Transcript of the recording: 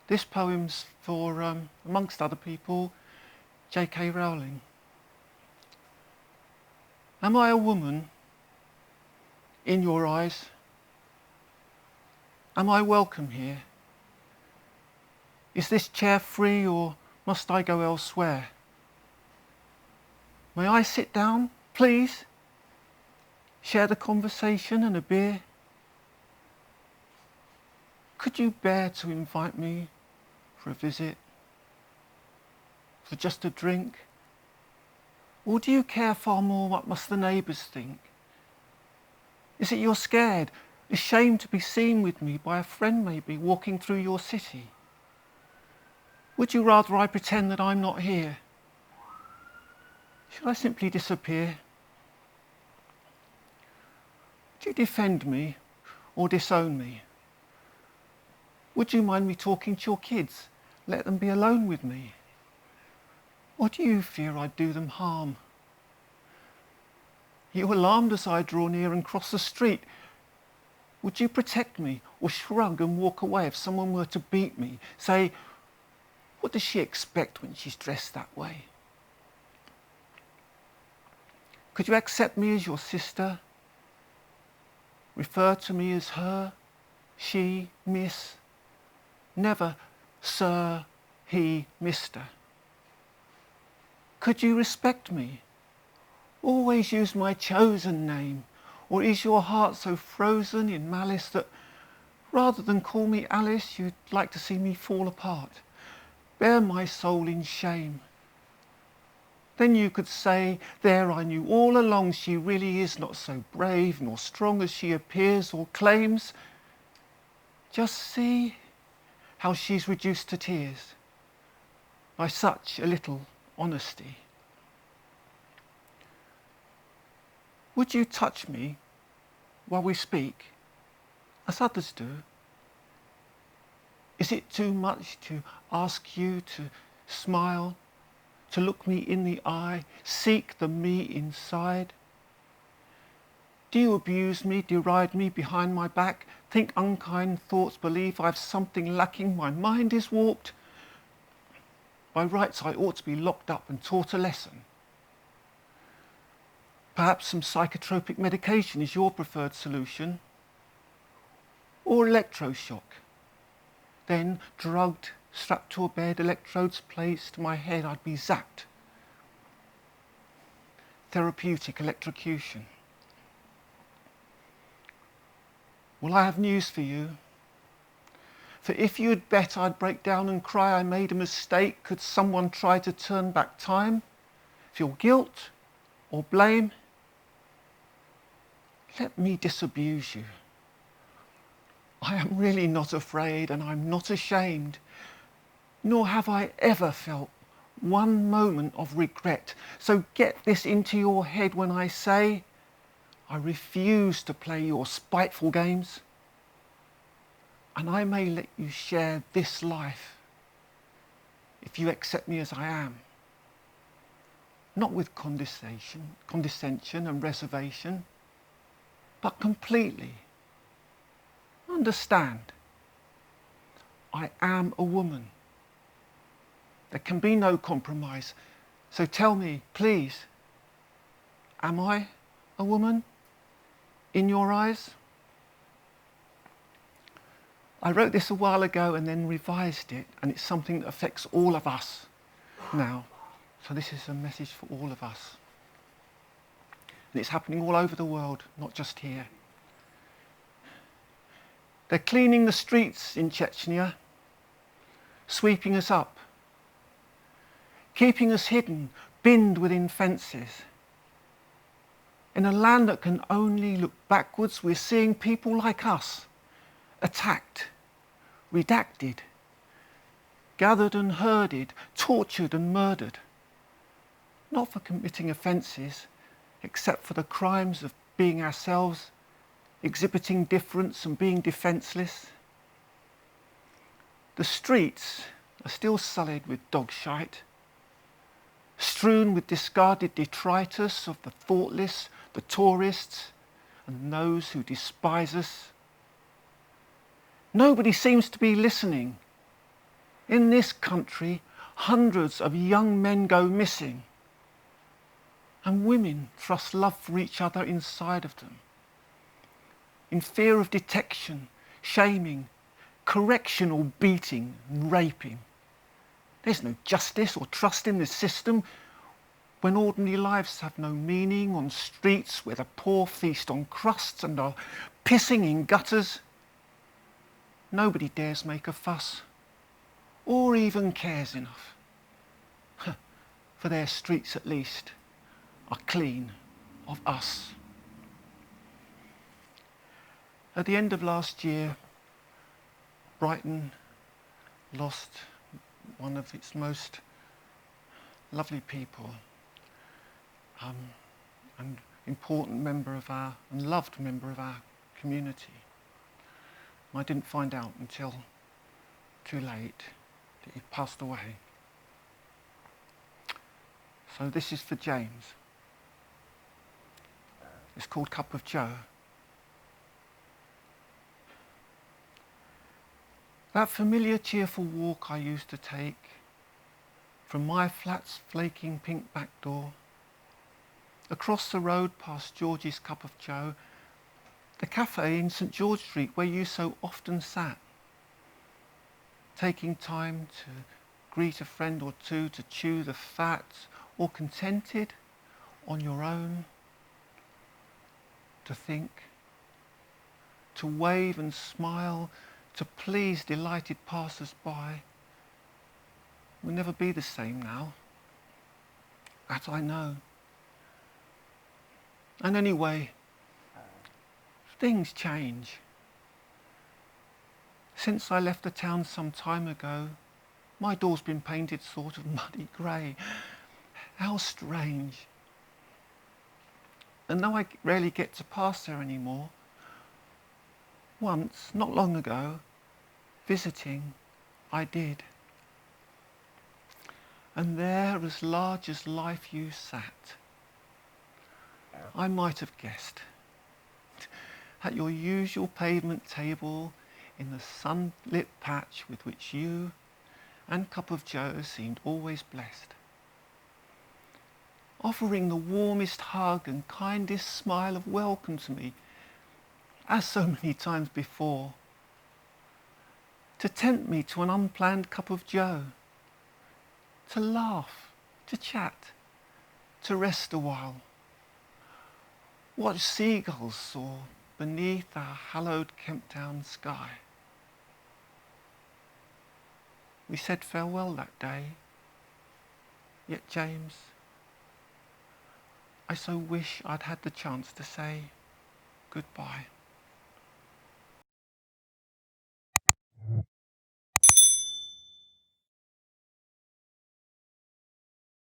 This poem's for, amongst other people, J.K. Rowling. Am I a woman in your eyes? Am I welcome here? Is this chair free or must I go elsewhere? May I sit down, please? Share the conversation and a beer? Could you bear to invite me for a visit? For just a drink? Or do you care far more what must the neighbours think? Is it you're scared, ashamed to be seen with me by a friend maybe walking through your city? Would you rather I pretend that I'm not here? Should I simply disappear? Would you defend me or disown me? Would you mind me talking to your kids? Let them be alone with me? Or do you fear I'd do them harm? Are you alarmed as I draw near and cross the street? Would you protect me or shrug and walk away if someone were to beat me? Say, what does she expect when she's dressed that way? Could you accept me as your sister? Refer to me as her, she, miss? Never sir, he, mister. Could you respect me? Always use my chosen name? Or is your heart so frozen in malice that rather than call me Alice, you'd like to see me fall apart, bear my soul in shame? Then you could say, there I knew all along she really is not so brave nor strong as she appears or claims. Just see how she's reduced to tears by such a little honesty. Would you touch me while we speak, as others do? Is it too much to ask you to smile, to look me in the eye, seek the me inside? Do you abuse me, deride me behind my back, think unkind thoughts, believe I've something lacking, my mind is warped? By rights I ought to be locked up and taught a lesson. Perhaps some psychotropic medication is your preferred solution, or electroshock. Then, drugged, strapped to a bed, electrodes placed to my head, I'd be zapped. Therapeutic electrocution. Well, I have news for you. For if you'd bet I'd break down and cry I made a mistake, could someone try to turn back time? Feel guilt or blame? Let me disabuse you. I am really not afraid and I'm not ashamed, nor have I ever felt one moment of regret. So get this into your head when I say, I refuse to play your spiteful games, and I may let you share this life if you accept me as I am, not with condescension and reservation, but completely. Understand, I am a woman. There can be no compromise. So tell me, please, am I a woman in your eyes? I wrote this a while ago and then revised it, and it's something that affects all of us now. So this is a message for all of us. And it's happening all over the world, not just here. They're cleaning the streets in Chechnya, sweeping us up, keeping us hidden, binned within fences. In a land that can only look backwards, we're seeing people like us attacked, redacted, gathered and herded, tortured and murdered, not for committing offences, except for the crimes of being ourselves, exhibiting difference and being defenceless. The streets are still sullied with dog shite, strewn with discarded detritus of the thoughtless, the tourists, and those who despise us. Nobody seems to be listening. In this country, hundreds of young men go missing, and women thrust love for each other inside of them. In fear of detection, shaming, correction or beating and raping. There's no justice or trust in this system when ordinary lives have no meaning on streets where the poor feast on crusts and are pissing in gutters. Nobody dares make a fuss or even cares enough. For their streets at least are clean of us. At the end of last year, Brighton lost one of its most lovely people, and important member of our, and loved member of our community. I didn't find out until too late that he passed away. So this is for James. It's called Cup of Joe. That familiar cheerful walk I used to take from my flat's flaking pink back door, across the road past George's Cup of Joe, the cafe in St George Street where you so often sat, taking time to greet a friend or two, to chew the fat, or contented on your own, to think, to wave and smile, to please delighted passers-by, will never be the same now. That I know. And anyway, things change. Since I left the town some time ago, my door's been painted sort of muddy grey. How strange. And though I rarely get to pass there anymore, once, not long ago, visiting, I did. And there, as large as life, you sat. I might have guessed. At your usual pavement table, in the sunlit patch with which you and Cup of Joe seemed always blessed. Offering the warmest hug and kindest smile of welcome to me, as so many times before. To tempt me to an unplanned Cup of Joe. To laugh, to chat, to rest a while. Watch seagulls soar beneath our hallowed Kemptown sky. We said farewell that day, yet James, I so wish I'd had the chance to say goodbye.